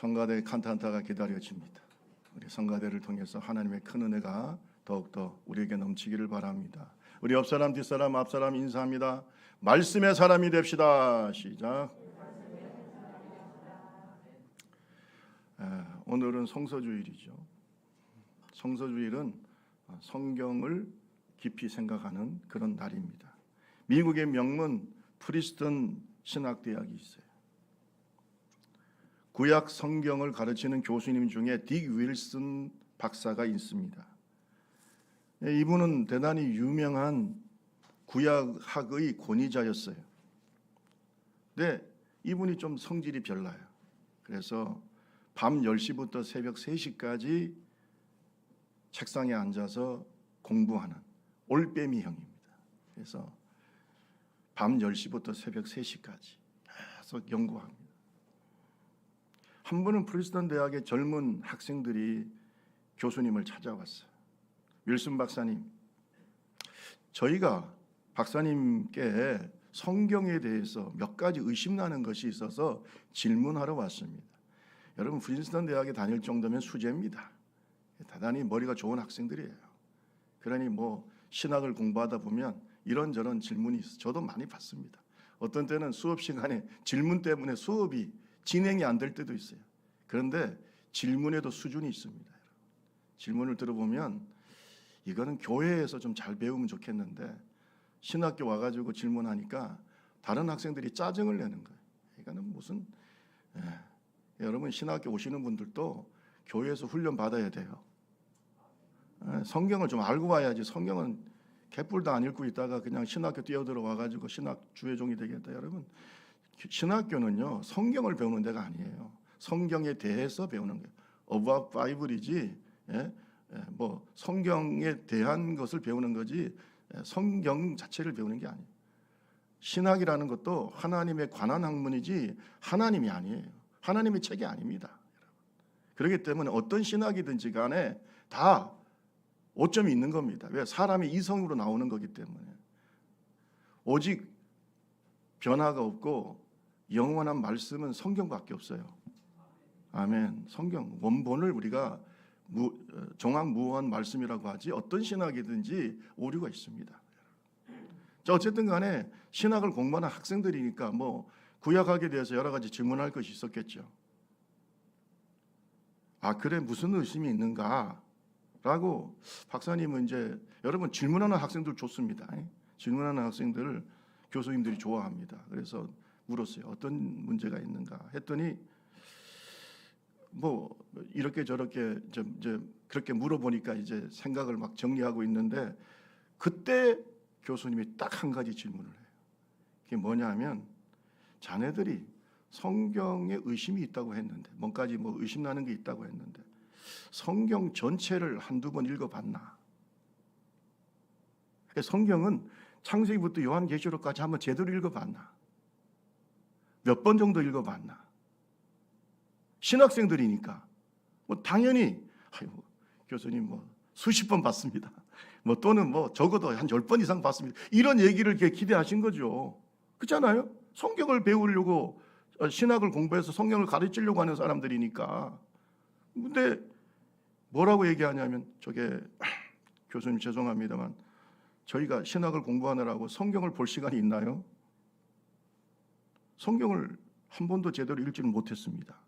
성가대 칸타타가 기다려집니다. 우리 성가대를 통해서 하나님의 큰 은혜가 더욱더 우리에게 넘치기를 바랍니다. 우리 옆사람 뒷사람 앞사람 인사합니다. 말씀의 사람이 됩시다. 시작. 오늘은 성서주일이죠. 성서주일은 성경을 깊이 생각하는 그런 날입니다. 미국의 명문 프리스턴 신학대학이 있어요. 구약 성경을 가르치는 교수님 중에 딕 윌슨 박사가 있습니다. 이분은 대단히 유명한 구약학의 권위자였어요. 근데 이분이 좀 성질이 별나요. 그래서 밤 10시부터 새벽 3시까지 책상에 앉아서 공부하는 올빼미형입니다. 그래서 밤 10시부터 새벽 3시까지 계속 연구합니다. 한 번은 프리스턴 대학의 젊은 학생들이 교수님을 찾아왔어요. 윌슨 박사님, 저희가 박사님께 성경에 대해서 몇 가지 의심나는 것이 있어서 질문하러 왔습니다. 여러분, 프린스턴 대학에 다닐 정도면 수재입니다. 대단히 머리가 좋은 학생들이에요. 그러니 신학을 공부하다 보면 이런저런 질문이 있어요. 저도 많이 받습니다. 어떤 때는 수업 시간에 질문 때문에 수업이 진행이 안 될 때도 있어요. 그런데 질문에도 수준이 있습니다. 질문을 들어보면 이거는 교회에서 좀 잘 배우면 좋겠는데 신학교 와가지고 질문하니까 다른 학생들이 짜증을 내는 거예요. 이거는 무슨 여러분, 신학교 오시는 분들도 교회에서 훈련 받아야 돼요. 성경을 좀 알고 와야지. 성경은 개뿔도 안 읽고 있다가 그냥 신학교 뛰어들어 와가지고 신학 주의종이 되겠다. 여러분, 신학교는요 성경을 배우는 데가 아니에요. 성경에 대해서 배우는 거예요. About Bible이지 성경에 대한 것을 배우는 거지 성경 자체를 배우는 게 아니에요. 신학이라는 것도 하나님에 관한 학문이지 하나님이 아니에요. 하나님의 책이 아닙니다. 그렇기 때문에 어떤 신학이든지 간에 다 오점이 있는 겁니다. 왜? 사람이 이성으로 나오는 거기 때문에. 오직 변화가 없고 영원한 말씀은 성경밖에 없어요. 아멘. 성경 원본을 우리가 정확무한 말씀이라고 하지 어떤 신학이든지 오류가 있습니다. 자, 어쨌든 간에 신학을 공부하는 학생들이니까 구약학에 대해서 여러 가지 질문할 것이 있었겠죠. 그래, 무슨 의심이 있는가? 라고 박사님은 여러분, 질문하는 학생들 좋습니다. 질문하는 학생들을 교수님들이 좋아합니다. 그래서 물었어요. 어떤 문제가 있는가 했더니 이렇게 저렇게 그렇게 물어보니까 이제 생각을 막 정리하고 있는데 그때 교수님이 딱 한 가지 질문을 해요. 그게 뭐냐면 자네들이 성경에 의심이 있다고 했는데 뭔가지 의심나는 게 있다고 했는데 성경 전체를 한두 번 읽어봤나? 성경은 창세기부터 요한계시록까지 한번 제대로 읽어봤나? 몇 번 정도 읽어봤나? 신학생들이니까 당연히 교수님 수십 번 봤습니다. 또는 적어도 한 10번 이상 봤습니다. 이런 얘기를 기대하신 거죠. 그렇잖아요? 성경을 배우려고 신학을 공부해서 성경을 가르치려고 하는 사람들이니까. 근데 뭐라고 얘기하냐면 교수님 죄송합니다만 저희가 신학을 공부하느라고 성경을 볼 시간이 있나요? 성경을 한 번도 제대로 읽지는 못했습니다.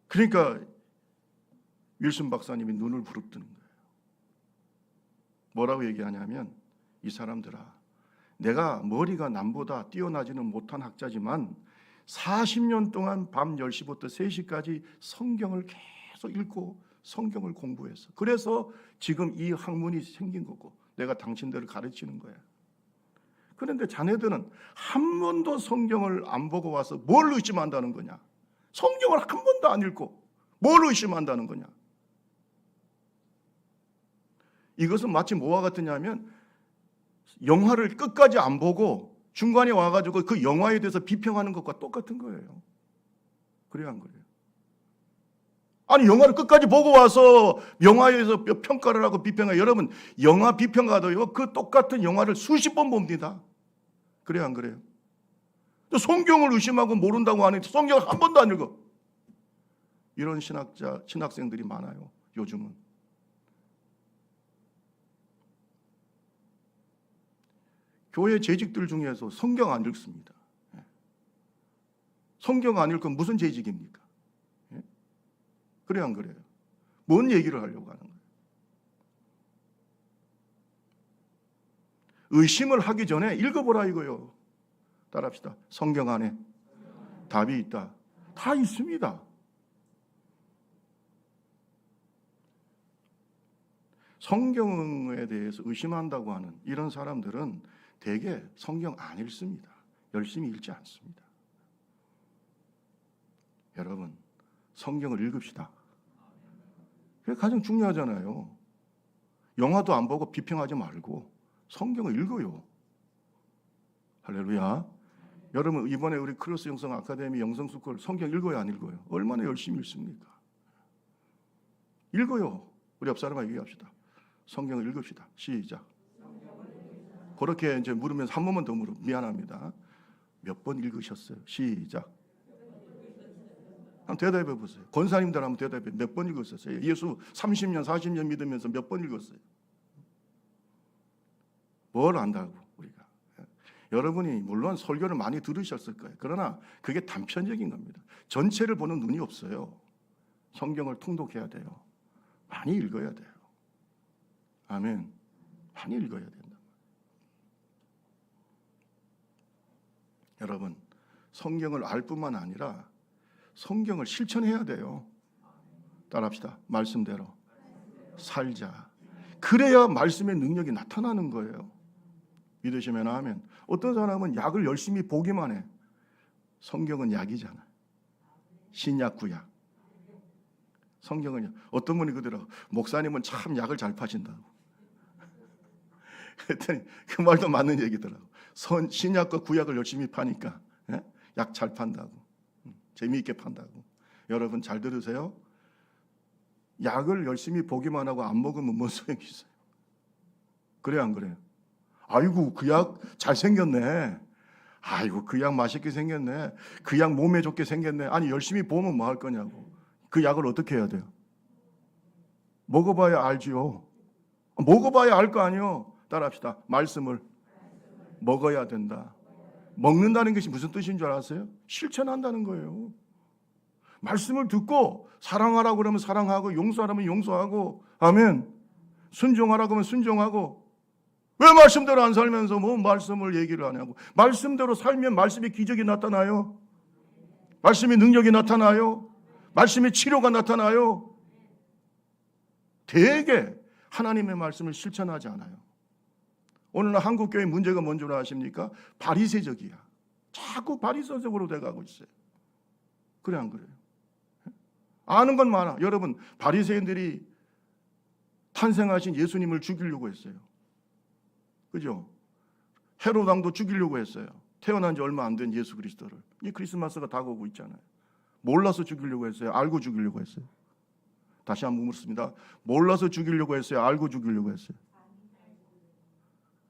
그러니까 윌슨 박사님이 눈을 부릅뜨는 거예요. 뭐라고 얘기하냐면 이 사람들아, 내가 머리가 남보다 뛰어나지는 못한 학자지만 40년 동안 밤 10시부터 3시까지 성경을 계속 읽고 성경을 공부해서 그래서 지금 이 학문이 생긴 거고 내가 당신들을 가르치는 거야. 그런데 자네들은 한 번도 성경을 안 보고 와서 뭘 의심한다는 거냐? 성경을 한 번도 안 읽고 뭘 의심한다는 거냐? 이것은 마치 뭐와 같으냐면 영화를 끝까지 안 보고 중간에 와가지고 그 영화에 대해서 비평하는 것과 똑같은 거예요. 그래야 안 그래요? 아니, 영화를 끝까지 보고 와서 영화에서 평가를 하고 비평해요. 여러분, 영화 비평가도요, 그 똑같은 영화를 수십 번 봅니다. 그래야 안 그래요? 또 성경을 의심하고 모른다고 하는데 성경을 한 번도 안 읽어. 이런 신학생들이 많아요. 요즘은. 교회 재직들 중에서 성경 안 읽습니다. 성경 안 읽으면 무슨 재직입니까? 그래 안 그래요? 뭔 얘기를 하려고 하는 거예요? 의심을 하기 전에 읽어보라 이거요. 따라합시다. 성경 안에 답이 있다. 다 있습니다. 성경에 대해서 의심한다고 하는 이런 사람들은 대개 성경 안 읽습니다. 열심히 읽지 않습니다. 여러분, 성경을 읽읍시다. 그게 가장 중요하잖아요. 영화도 안 보고 비평하지 말고 성경을 읽어요. 할렐루야. 여러분, 이번에 우리 크로스 영성 아카데미 영성스쿨 성경 읽어요, 안 읽어요? 얼마나 열심히 읽습니까? 읽어요. 우리 옆 사람과 얘기합시다. 성경을 읽읍시다. 시작. 그렇게 이제 물으면서 한 번만 더 물어. 미안합니다. 몇 번 읽으셨어요? 시작. 한번 대답해 보세요. 권사님들 한번 대답해. 몇 번 읽으셨어요? 예수 30년, 40년 믿으면서 몇 번 읽었어요? 뭘 안다고 우리가. 여러분이 물론 설교를 많이 들으셨을 거예요. 그러나 그게 단편적인 겁니다. 전체를 보는 눈이 없어요. 성경을 통독해야 돼요. 많이 읽어야 돼요. 아멘. 많이 읽어야 된다. 여러분, 성경을 알 뿐만 아니라 성경을 실천해야 돼요. 따라합시다. 말씀대로 살자. 그래야 말씀의 능력이 나타나는 거예요. 믿으시면 아멘. 어떤 사람은 약을 열심히 보기만 해. 성경은 약이잖아. 신약 구약. 성경은 어떤 분이 그러더라고. 목사님은 참 약을 잘 파신다고. 그랬더니 그 말도 맞는 얘기더라고. 신약과 구약을 열심히 파니까 약 잘 판다고. 재미있게 판다고. 여러분 잘 들으세요. 약을 열심히 보기만 하고 안 먹으면 뭔 소용이 있어요? 그래요 안 그래요? 아이고 그 약 잘생겼네. 아이고 그 약 맛있게 생겼네. 그 약 몸에 좋게 생겼네. 아니 열심히 보면 뭐 할 거냐고. 그 약을 어떻게 해야 돼요? 먹어봐야 알지요. 먹어봐야 알 거 아니요. 따라합시다. 말씀을 먹어야 된다. 먹는다는 것이 무슨 뜻인 줄 알았어요? 실천한다는 거예요. 말씀을 듣고 사랑하라고 그러면 사랑하고 용서하라면 용서하고 아멘. 순종하라고 하면 순종하고 왜 말씀대로 안 살면서 뭐 말씀을 얘기를 하냐고. 말씀대로 살면 말씀의 기적이 나타나요. 말씀의 능력이 나타나요. 말씀의 치료가 나타나요. 대개 하나님의 말씀을 실천하지 않아요. 오늘날 한국교회 문제가 뭔 줄 아십니까? 바리새적이야. 자꾸 바리새적으로 돼가고 있어요. 그래 안 그래요? 아는 건 많아. 여러분 바리새인들이 탄생하신 예수님을 죽이려고 했어요. 그죠? 헤롯 왕도 죽이려고 했어요. 태어난 지 얼마 안 된 예수 그리스도를. 이 크리스마스가 다가오고 있잖아요. 몰라서 죽이려고 했어요? 알고 죽이려고 했어요? 다시 한번 묻습니다. 몰라서 죽이려고 했어요? 알고 죽이려고 했어요?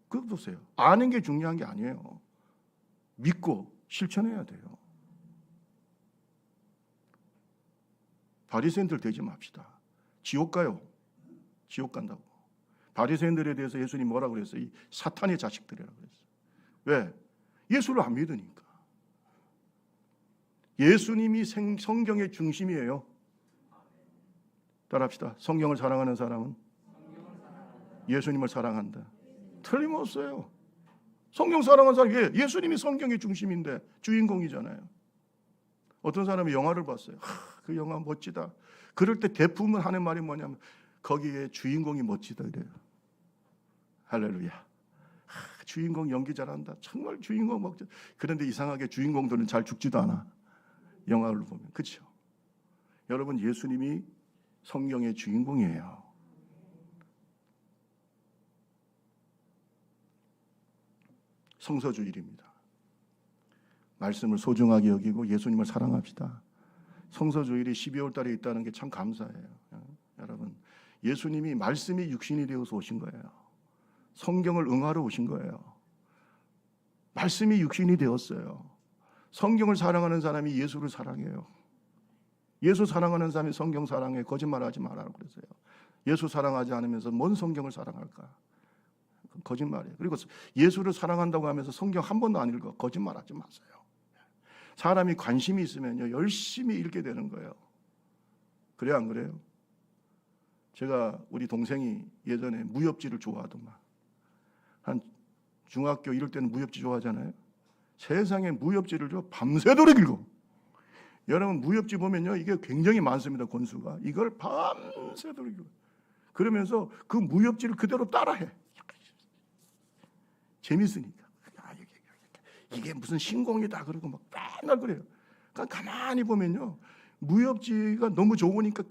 그거 보세요. 아는 게 중요한 게 아니에요. 믿고 실천해야 돼요. 바리새인들 되지 맙시다. 지옥 가요. 지옥 간다고. 바리새인들에 대해서 예수님이 뭐라고 그랬어요? 이 사탄의 자식들이라고 그랬어요. 왜? 예수를 안 믿으니까. 예수님이 성경의 중심이에요. 따라합시다. 성경을 사랑하는 사람은 예수님을 사랑한다. 틀림없어요. 성경 사랑하는 사람, 예수님이 성경의 중심인데 주인공이잖아요. 어떤 사람이 영화를 봤어요. 그 영화 멋지다. 그럴 때 대부분 하는 말이 뭐냐면 거기에 주인공이 멋지다 이래요. 할렐루야. 주인공 연기 잘한다. 정말 주인공 멋져. 그런데 이상하게 주인공들은 잘 죽지도 않아. 영화를 보면. 그렇죠? 여러분 예수님이 성경의 주인공이에요. 성서주일입니다. 말씀을 소중하게 여기고 예수님을 사랑합시다. 성서주일이 12월 달에 있다는 게 참 감사해요. 여러분 예수님이 말씀이 육신이 되어서 오신 거예요. 성경을 응하러 오신 거예요. 말씀이 육신이 되었어요. 성경을 사랑하는 사람이 예수를 사랑해요. 예수 사랑하는 사람이 성경 사랑해. 거짓말하지 말라고 그랬어요. 예수 사랑하지 않으면서 뭔 성경을 사랑할까? 거짓말이에요. 그리고 예수를 사랑한다고 하면서 성경 한 번도 안 읽어. 거짓말하지 마세요. 사람이 관심이 있으면요 열심히 읽게 되는 거예요. 그래 안 그래요? 제가 우리 동생이 예전에 무협지를 좋아하더만. 한 중학교 이럴 때는 무협지 좋아하잖아요. 세상에 무협지를 밤새도록 읽어. 여러분 무협지 보면요 이게 굉장히 많습니다. 권수가 이걸 밤새도록 읽어. 그러면서 그 무협지를 그대로 따라해. 재밌으니까. 이게 무슨 신공이다 그러고 막 맨날 그래요. 그러니까 가만히 보면요 무협지가 너무 좋으니까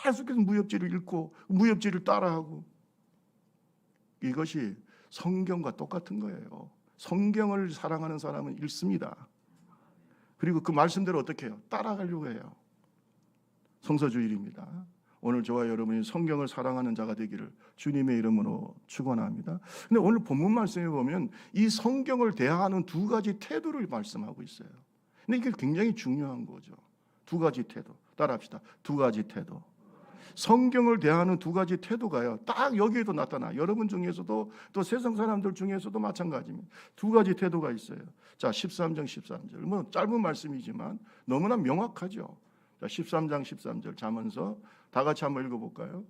계속해서 무협지를 읽고 무협지를 따라하고. 이것이 성경과 똑같은 거예요. 성경을 사랑하는 사람은 읽습니다. 그리고 그 말씀대로 어떻게 해요? 따라가려고 해요. 성서주일입니다. 오늘 저와 여러분이 성경을 사랑하는 자가 되기를 주님의 이름으로 축원합니다. 근데 오늘 본문 말씀에 보면 이 성경을 대하는 두 가지 태도를 말씀하고 있어요. 근데 이게 굉장히 중요한 거죠. 두 가지 태도. 따라합시다. 두 가지 태도. 성경을 대하는 두 가지 태도가요. 딱 여기에도 나타나. 여러분 중에서도 또 세상 사람들 중에서도 마찬가지입니다. 두 가지 태도가 있어요. 자, 13장 13절. 뭐 짧은 말씀이지만 너무나 명확하죠. 자, 13장 13절 잠언서 다 같이 한번 읽어볼까요?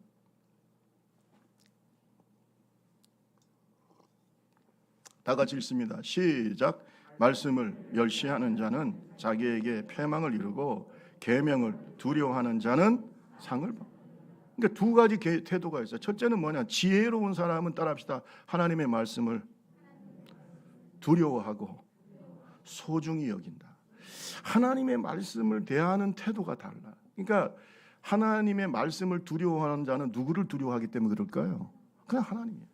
다 같이 읽습니다. 시작. 말씀을 멸시하는 자는 자기에게 패망을 이루고 계명을 두려워하는 자는 상을 받는다. 그러니까 두 가지 태도가 있어요. 첫째는 뭐냐? 지혜로운 사람은 따라합시다. 하나님의 말씀을 두려워하고 소중히 여긴다. 하나님의 말씀을 대하는 태도가 달라. 그러니까 하나님의 말씀을 두려워하는 자는 누구를 두려워하기 때문에 그럴까요? 그냥 하나님이에요.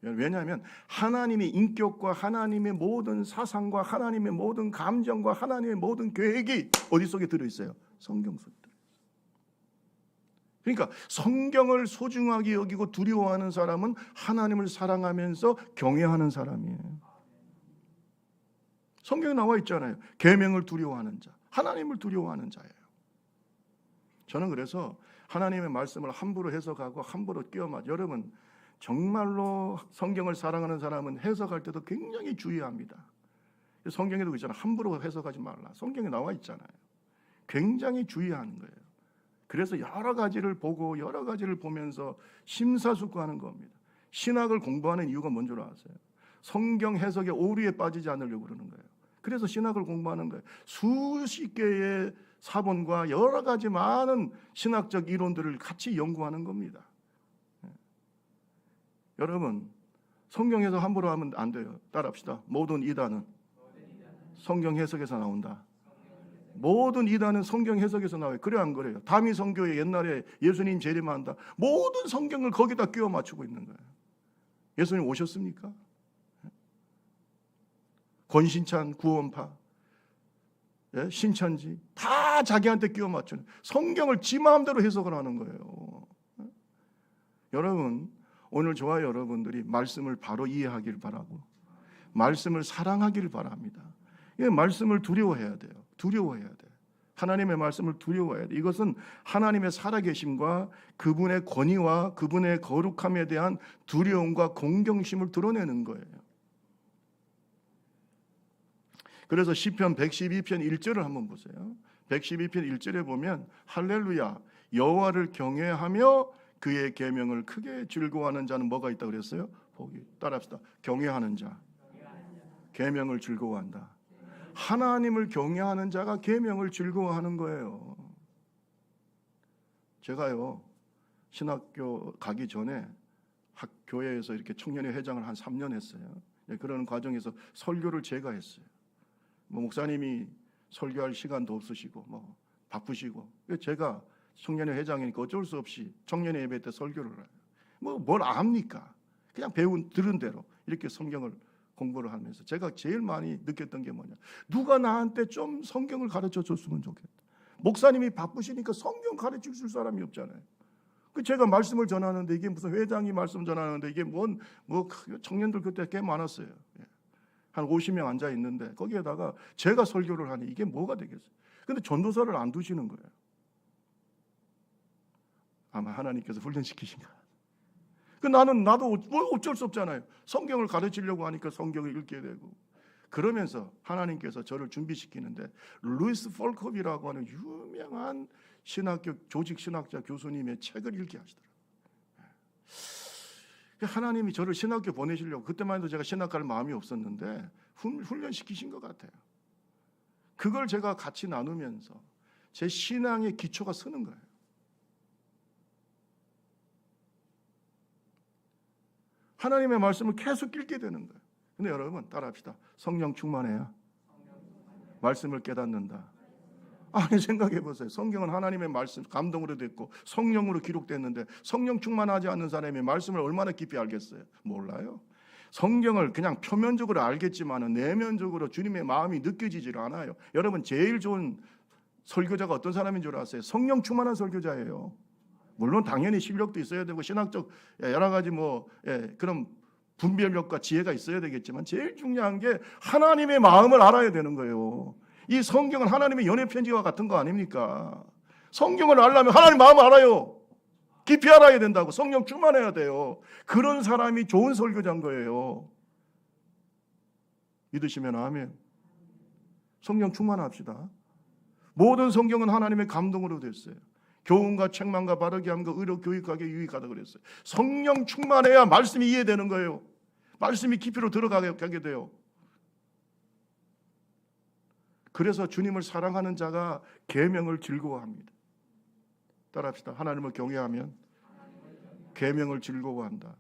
왜냐하면 하나님의 인격과 하나님의 모든 사상과 하나님의 모든 감정과 하나님의 모든 계획이 어디 속에 들어있어요? 성경 속에 들어있어요. 그러니까 성경을 소중하게 여기고 두려워하는 사람은 하나님을 사랑하면서 경외하는 사람이에요. 성경에 나와 있잖아요. 계명을 두려워하는 자, 하나님을 두려워하는 자예요. 저는 그래서 하나님의 말씀을 함부로 해석하고 함부로 끼워 맞. 여러분 정말로 성경을 사랑하는 사람은 해석할 때도 굉장히 주의합니다. 성경에도 있잖아요. 함부로 해석하지 말라. 성경에 나와 있잖아요. 굉장히 주의하는 거예요. 그래서 여러 가지를 보고 여러 가지를 보면서 심사숙고하는 겁니다. 신학을 공부하는 이유가 뭔 줄 아세요? 성경 해석의 오류에 빠지지 않으려고 그러는 거예요. 그래서 신학을 공부하는 거예요. 수십 개의 사본과 여러 가지 많은 신학적 이론들을 같이 연구하는 겁니다. 여러분 성경 해석 함부로 하면 안 돼요. 따라합시다. 모든 이단은 성경 해석에서 나온다. 모든 이단은 성경 해석에서 나와요. 그래 안 그래요? 다미 성교에 옛날에 예수님 재림한다. 모든 성경을 거기다 끼워 맞추고 있는 거예요. 예수님 오셨습니까? 권신찬 구원파, 신천지 다 자기한테 끼워 맞추는 성경을 지 마음대로 해석을 하는 거예요. 여러분 오늘 저와 여러분들이 말씀을 바로 이해하길 바라고 말씀을 사랑하길 바랍니다. 말씀을 두려워해야 돼요. 두려워해야 돼요. 하나님의 말씀을 두려워해야 돼요. 이것은 하나님의 살아계심과 그분의 권위와 그분의 거룩함에 대한 두려움과 공경심을 드러내는 거예요. 그래서 시편 112편 1절을 한번 보세요. 112편 1절에 보면 할렐루야 여호와를 경외하며 그의 계명을 크게 즐거워하는 자는 뭐가 있다고 그랬어요? 복이. 따라합시다. 경외하는 자 계명을 즐거워한다. 하나님을 경외하는 자가 계명을 즐거워하는 거예요. 제가요 신학교 가기 전에 교회에서 이렇게 청년회 회장을 한 3년 했어요. 그런 과정에서 설교를 제가 했어요. 목사님이 설교할 시간도 없으시고 바쁘시고 제가 청년회 회장이니까 어쩔 수 없이 청년회 예배 때 설교를 해요. 뭘 압니까? 그냥 들은 대로 이렇게 성경을 공부를 하면서 제가 제일 많이 느꼈던 게 뭐냐, 누가 나한테 좀 성경을 가르쳐 줬으면 좋겠다. 목사님이 바쁘시니까 성경 가르쳐 줄 사람이 없잖아요. 제가 말씀을 전하는데 이게 무슨 회장이 말씀 전하는데 이게 청년들 그때 꽤 많았어요. 한 50명 앉아 있는데 거기에다가 제가 설교를 하니 이게 뭐가 되겠어요? 근데 전도사를 안 두시는 거예요. 아마 하나님께서 훈련시키신 거야. 나도 뭐 어쩔 수 없잖아요. 성경을 가르치려고 하니까 성경을 읽게 되고, 그러면서 하나님께서 저를 준비시키는데 루이스 폴컵이라고 하는 유명한 신학교 조직 신학자 교수님의 책을 읽게 하시더라고요. 하나님이 저를 신학교 보내시려고, 그때만 해도 제가 신학할 마음이 없었는데 훈련시키신 것 같아요. 그걸 제가 같이 나누면서 제 신앙의 기초가 서는 거예요. 하나님의 말씀을 계속 읽게 되는 거예요. 근데 여러분 따라합시다. 성령 충만해야 말씀을 깨닫는다. 아니, 생각해 보세요. 성경은 하나님의 말씀 감동으로 됐고 성령으로 기록됐는데 성령 충만하지 않는 사람이 말씀을 얼마나 깊이 알겠어요? 몰라요. 성경을 그냥 표면적으로 알겠지만 내면적으로 주님의 마음이 느껴지질 않아요. 여러분, 제일 좋은 설교자가 어떤 사람인 줄 아세요? 성령 충만한 설교자예요. 물론 당연히 실력도 있어야 되고 신학적 여러 가지 그런 분별력과 지혜가 있어야 되겠지만 제일 중요한 게 하나님의 마음을 알아야 되는 거예요. 이 성경은 하나님의 연애 편지와 같은 거 아닙니까? 성경을 알려면 하나님 마음을 알아요. 깊이 알아야 된다고. 성령 충만해야 돼요. 그런 사람이 좋은 설교자인 거예요. 믿으시면 아멘. 성령 충만합시다. 모든 성경은 하나님의 감동으로 됐어요. 교훈과 책망과 바르게 함과 의로 교육하게 유익하다 그랬어요. 성령 충만해야 말씀이 이해되는 거예요. 말씀이 깊이로 들어가게 돼요. 그래서 주님을 사랑하는 자가 계명을 즐거워합니다. 따라합시다. 하나님을 경외하면 계명을 즐거워한다.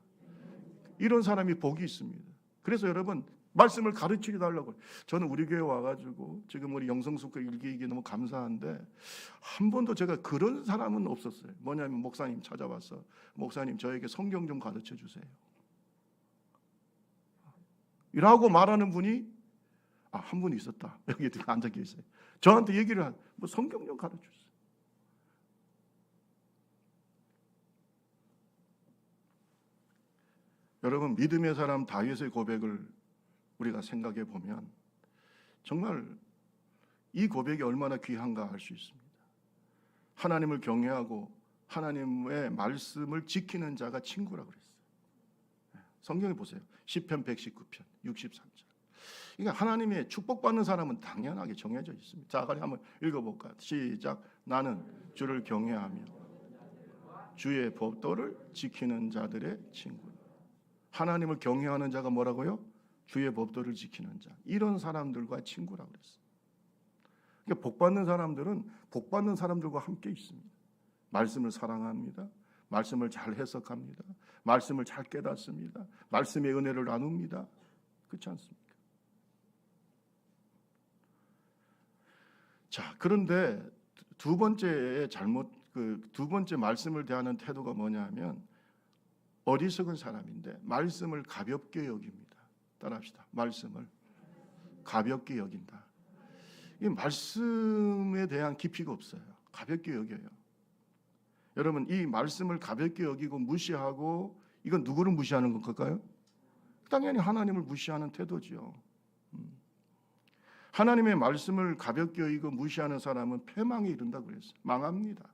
이런 사람이 복이 있습니다. 그래서 여러분, 말씀을 가르치게 달라고. 저는 우리 교회 와가지고 지금 우리 영성숙과 일기이기 너무 감사한데 한 번도 제가 그런 사람은 없었어요. 뭐냐면 목사님 찾아와서 목사님 저에게 성경 좀 가르쳐 주세요 이라고 말하는 분이 한 분 있었다. 여기 앉아 계세요. 저한테 얘기를 성경 좀 가르쳐 주세요. 여러분, 믿음의 사람 다윗의 고백을 우리가 생각해 보면 정말 이 고백이 얼마나 귀한가 알 수 있습니다. 하나님을 경외하고 하나님의 말씀을 지키는 자가 친구라고 그랬어요. 성경에 보세요. 시편 119편 63절. 그러니까 하나님의 축복받는 사람은 당연하게 정해져 있습니다. 자, 한번 읽어볼까요? 시작. 나는 주를 경외하며 주의 법도를 지키는 자들의 친구. 하나님을 경외하는 자가 뭐라고요? 주의 법도를 지키는 자. 이런 사람들과 친구라고 그랬어요. 그러니까 복받는 사람들은 복받는 사람들과 함께 있습니다. 말씀을 사랑합니다. 말씀을 잘 해석합니다. 말씀을 잘 깨닫습니다. 말씀의 은혜를 나눕니다. 그렇지 않습니까? 자, 그런데 두 번째 두 번째 말씀을 대하는 태도가 뭐냐면 어리석은 사람인데 말씀을 가볍게 여깁니다. 따라합시다. 말씀을 가볍게 여긴다. 이 말씀에 대한 깊이가 없어요. 가볍게 여겨요. 여러분, 이 말씀을 가볍게 여기고 무시하고 이건 누구를 무시하는 걸까요? 당연히 하나님을 무시하는 태도지요. 하나님의 말씀을 가볍게 여기고 무시하는 사람은 패망에 이른다고 그랬어요. 망합니다.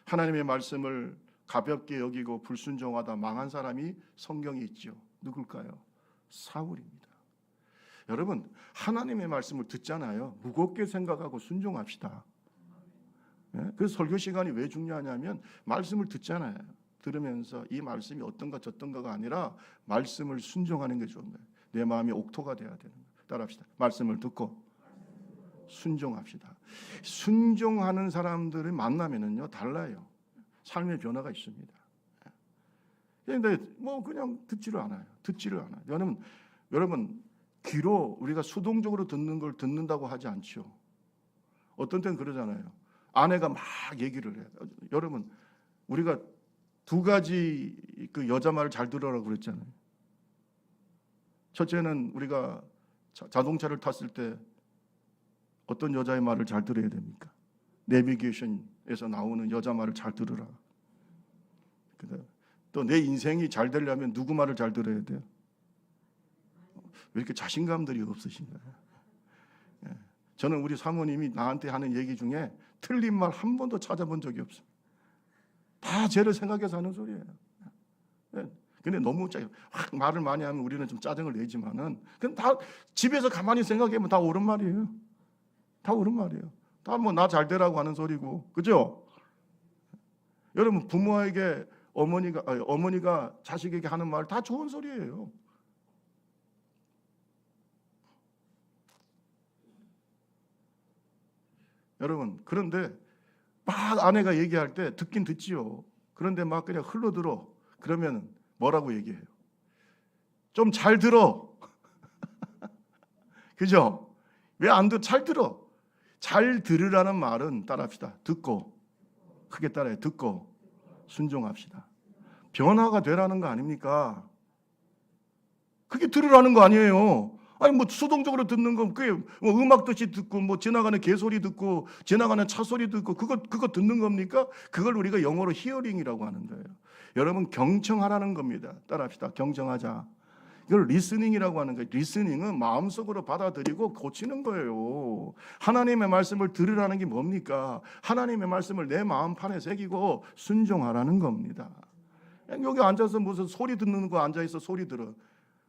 하나님의 말씀을 가볍게 여기고 불순종하다 망한 사람이 성경에 있죠. 누굴까요? 사울입니다. 여러분, 하나님의 말씀을 듣잖아요. 무겁게 생각하고 순종합시다. 그래서 설교 시간이 왜 중요하냐면 말씀을 듣잖아요. 들으면서 이 말씀이 어떤가 저떤가가 아니라 말씀을 순종하는 게 좋은 거예요. 내 마음이 옥토가 돼야 되는 거예요. 따라합시다. 말씀을 듣고 순종합시다. 순종하는 사람들을 만나면은요 달라요. 삶의 변화가 있습니다. 그런데 그냥 듣지를 않아요. 여러분 귀로 우리가 수동적으로 듣는 걸 듣는다고 하지 않죠. 어떤 때는 그러잖아요. 아내가 막 얘기를 해요. 여러분, 우리가 두 가지 그 여자 말을 잘 들으라고 그랬잖아요. 첫째는 우리가 자동차를 tas을 때 어떤 여자의 말을 잘 들어야 됩니까? 내비게이션에서 나오는 여자 말을 잘 들으라. 또 내 인생이 잘 되려면 누구 말을 잘 들어야 돼요? 왜 이렇게 자신감들이 없으신가요? 예. 저는 우리 사모님이 나한테 하는 얘기 중에 틀린 말 한 번도 찾아본 적이 없습니다. 다 죄를 생각해서 하는 소리예요. 예. 근데 너무 확 말을 많이 하면 우리는 좀 짜증을 내지만은 그건 다 집에서 가만히 생각하면 다 옳은 말이에요. 다 옳은 말이에요. 다 뭐 나 잘 되라고 하는 소리고, 그죠? 여러분 부모에게 어머니가 자식에게 하는 말 다 좋은 소리예요. 여러분 그런데 막 아내가 얘기할 때 듣긴 듣지요. 그런데 막 그냥 흘러들어. 그러면 뭐라고 얘기해요? 좀 잘 들어. 그죠? 왜 안 들어? 잘 들어. 잘 들으라는 말은 따라합시다. 듣고, 크게 따라해. 듣고 순종합시다. 변화가 되라는 거 아닙니까? 그게 들으라는 거 아니에요. 아니 뭐 수동적으로 듣는 건 그게 뭐 음악 듣이 듣고 뭐 지나가는 개소리 듣고 지나가는 차 소리 듣고 그거 듣는 겁니까? 그걸 우리가 영어로 히어링이라고 하는 거예요. 여러분 경청하라는 겁니다. 따라합시다. 경청하자. 이걸 리스닝이라고 하는 거예요. 리스닝은 마음속으로 받아들이고 고치는 거예요. 하나님의 말씀을 들으라는 게 뭡니까? 하나님의 말씀을 내 마음판에 새기고 순종하라는 겁니다. 여기 앉아서 무슨 소리 듣는 거 앉아있어 소리 들어.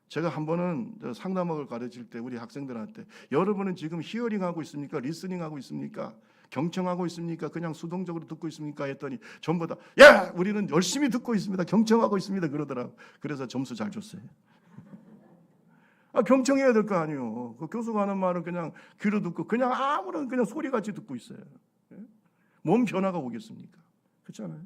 제가 한 번은 상담학을 가르칠 때 우리 학생들한테 여러분은 지금 히어링하고 있습니까? 리스닝하고 있습니까? 경청하고 있습니까? 그냥 수동적으로 듣고 있습니까? 했더니 전부 다 야! 우리는 열심히 듣고 있습니다. 경청하고 있습니다. 그러더라고요. 그래서 점수 잘 줬어요. 경청해야 될 거 아니에요. 그 교수가 하는 말은 그냥 귀로 듣고 그냥 아무런 그냥 소리같이 듣고 있어요. 뭔 변화가 오겠습니까? 그렇잖아요.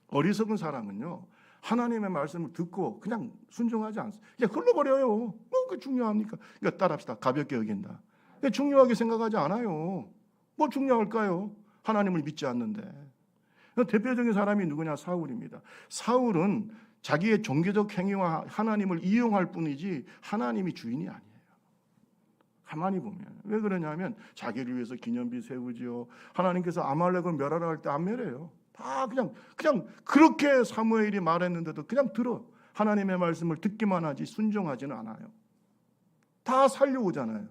어리석은 사람은요. 하나님의 말씀을 듣고 그냥 순종하지 않습니다. 그냥 흘러버려요. 뭐 그 중요합니까? 그러니까 따라합시다. 가볍게 여긴다. 중요하게 생각하지 않아요. 뭐 중요할까요? 하나님을 믿지 않는데. 대표적인 사람이 누구냐? 사울입니다. 사울은 자기의 종교적 행위와 하나님을 이용할 뿐이지 하나님이 주인이 아니에요. 가만히 보면 왜 그러냐면 자기를 위해서 기념비 세우지요. 하나님께서 아말렉을 멸하라 할 때 안 멸해요. 다 그냥 그렇게 사무엘이 말했는데도 그냥 들어. 하나님의 말씀을 듣기만 하지 순종하지는 않아요. 다 살려오잖아요.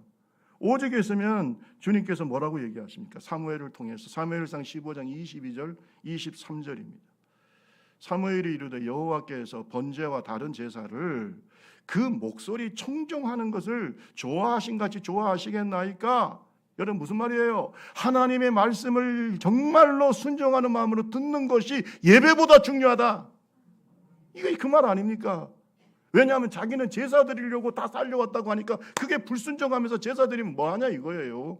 오직에 있으면 주님께서 뭐라고 얘기하십니까? 사무엘을 통해서 사무엘상 15장 22절 23절입니다. 사무엘이 이르되 여호와께서 번제와 다른 제사를 그 목소리 청종하는 것을 좋아하신 같이 좋아하시겠나이까? 여러분 무슨 말이에요? 하나님의 말씀을 정말로 순종하는 마음으로 듣는 것이 예배보다 중요하다. 이게 그 말 아닙니까? 왜냐하면 자기는 제사 드리려고 다 살려왔다고 하니까 그게 불순종하면서 제사 드리면 뭐하냐 이거예요.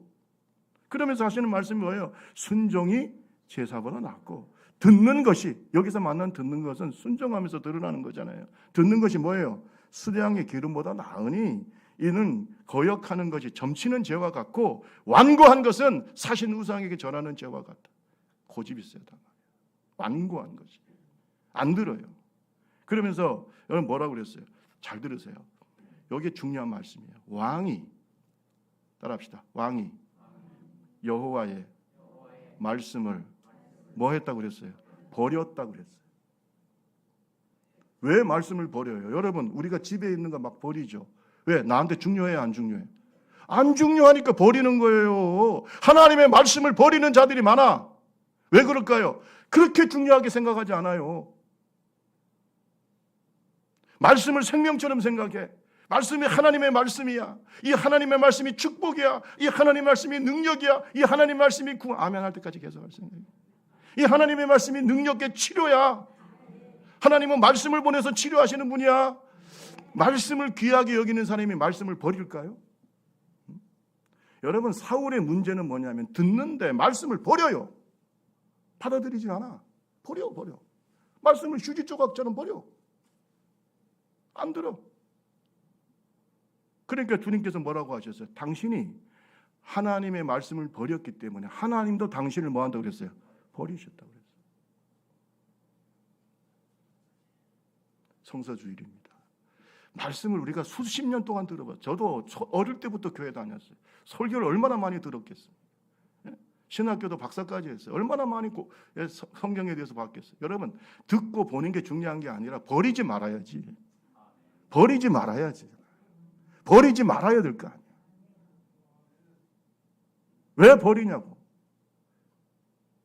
그러면서 하시는 말씀이 뭐예요? 순종이 제사보다 낫고 듣는 것이 여기서 만난 듣는 것은 순종하면서 들으라는 거잖아요. 듣는 것이 뭐예요? 수량의 기름보다 나으니 이는 거역하는 것이 점치는 죄와 같고 완고한 것은 사신 우상에게 전하는 죄와 같다. 고집이 세다. 완고한 것이 안 들어요. 그러면서 여러분 뭐라고 그랬어요? 잘 들으세요. 여기 중요한 말씀이에요. 왕이 따라합시다. 왕이 여호와의 말씀을 뭐 했다고 그랬어요? 버렸다고 그랬어요. 왜 말씀을 버려요? 여러분 우리가 집에 있는 거 막 버리죠. 왜? 나한테 중요해요? 안 중요해? 안 중요하니까 버리는 거예요. 하나님의 말씀을 버리는 자들이 많아. 왜 그럴까요? 그렇게 중요하게 생각하지 않아요. 말씀을 생명처럼 생각해. 말씀이 하나님의 말씀이야. 이 하나님의 말씀이 축복이야. 이 하나님의 말씀이 능력이야. 이 하나님의 말씀이 아멘 할 때까지 계속 할 생각이야. 이 하나님의 말씀이 능력의 치료야. 하나님은 말씀을 보내서 치료하시는 분이야. 말씀을 귀하게 여기는 사람이 말씀을 버릴까요? 여러분 사울의 문제는 뭐냐면 듣는데 말씀을 버려요. 받아들이지 않아. 버려. 말씀을 휴지 조각처럼 버려. 안 들어. 그러니까 주님께서 뭐라고 하셨어요? 당신이 하나님의 말씀을 버렸기 때문에 하나님도 당신을 뭐 한다고 그랬어요? 버리셨다고 그랬어요. 성서주일입니다. 말씀을 우리가 수십 년 동안 들어봤어요. 저도 어릴 때부터 교회 다녔어요. 설교를 얼마나 많이 들었겠습니까? 신학교도 박사까지 했어요. 얼마나 많이 성경에 대해서 봤겠어요. 여러분 듣고 보는 게 중요한 게 아니라 버리지 말아야지. 버리지 말아야지. 버리지 말아야 될 거 아니야. 왜 버리냐고.